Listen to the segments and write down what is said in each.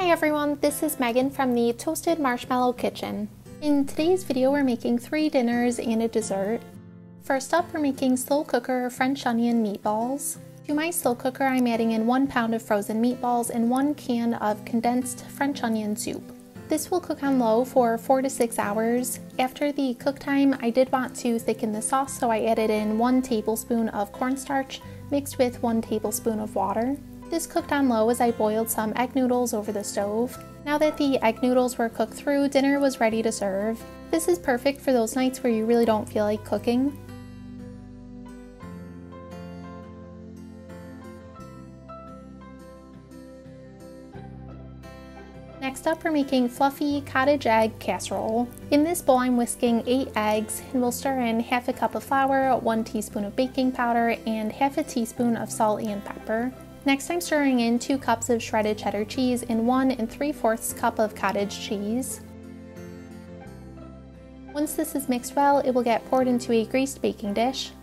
Hi everyone, this is Megan from the Toasted Marshmallow Kitchen. In today's video we're making 3 dinners and a dessert. First up we're making slow cooker French onion meatballs. To my slow cooker I'm adding in 1 pound of frozen meatballs and 1 can of condensed French onion soup. This will cook on low for 4 to 6 hours. After the cook time I did want to thicken the sauce, so I added in 1 tablespoon of cornstarch mixed with 1 tablespoon of water. This cooked on low as I boiled some egg noodles over the stove. Now that the egg noodles were cooked through, dinner was ready to serve. This is perfect for those nights where you really don't feel like cooking. Next up we're making fluffy cottage egg casserole. In this bowl I'm whisking 8 eggs and we'll stir in half a cup of flour, 1 teaspoon of baking powder, and half a teaspoon of salt and pepper. Next I'm stirring in 2 cups of shredded cheddar cheese and 1 3/4 cup of cottage cheese. Once this is mixed well, it will get poured into a greased baking dish.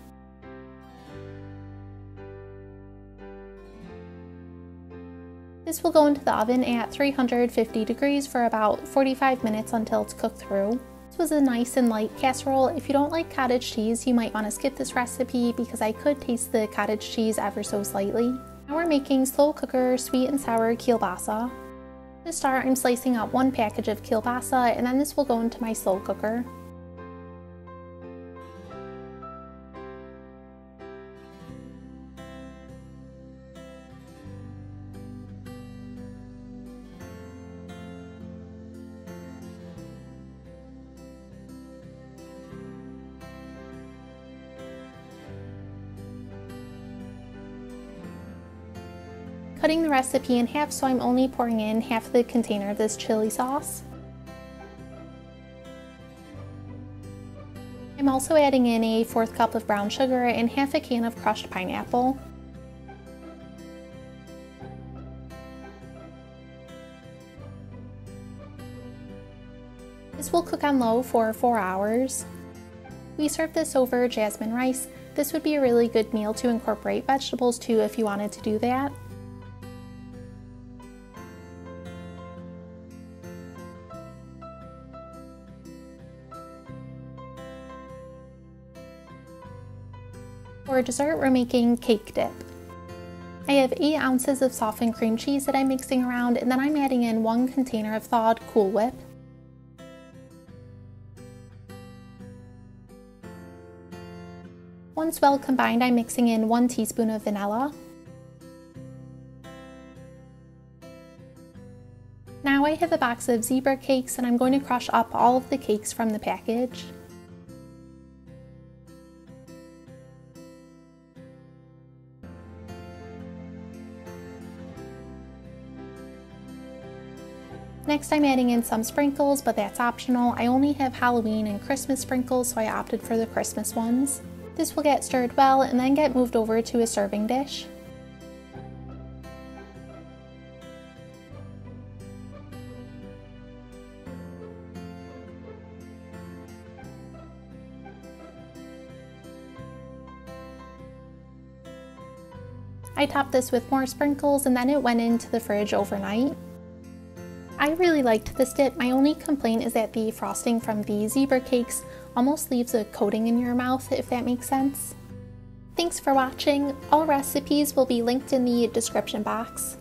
This will go into the oven at 350 degrees for about 45 minutes until it's cooked through. This was a nice and light casserole. If you don't like cottage cheese, you might want to skip this recipe because I could taste the cottage cheese ever so slightly. Now we're making slow cooker sweet and sour Kilbasa. To start, I'm slicing up 1 package of Kilbasa and then this will go into my slow cooker. Cutting the recipe in half, so I'm only pouring in half the container of this chili sauce. I'm also adding in a 1/4 cup of brown sugar and half a can of crushed pineapple. This will cook on low for 4 hours. We serve this over jasmine rice. This would be a really good meal to incorporate vegetables to if you wanted to do that. For dessert, we're making cake dip. I have 8 ounces of softened cream cheese that I'm mixing around, and then I'm adding in 1 container of thawed Cool Whip. Once well combined, I'm mixing in 1 teaspoon of vanilla. Now I have a box of zebra cakes and I'm going to crush up all of the cakes from the package. Next I'm adding in some sprinkles, but that's optional. I only have Halloween and Christmas sprinkles, so I opted for the Christmas ones. This will get stirred well and then get moved over to a serving dish. I topped this with more sprinkles and then it went into the fridge overnight. I really liked this dip. My only complaint is that the frosting from the zebra cakes almost leaves a coating in your mouth, if that makes sense. Thanks for watching. All recipes will be linked in the description box.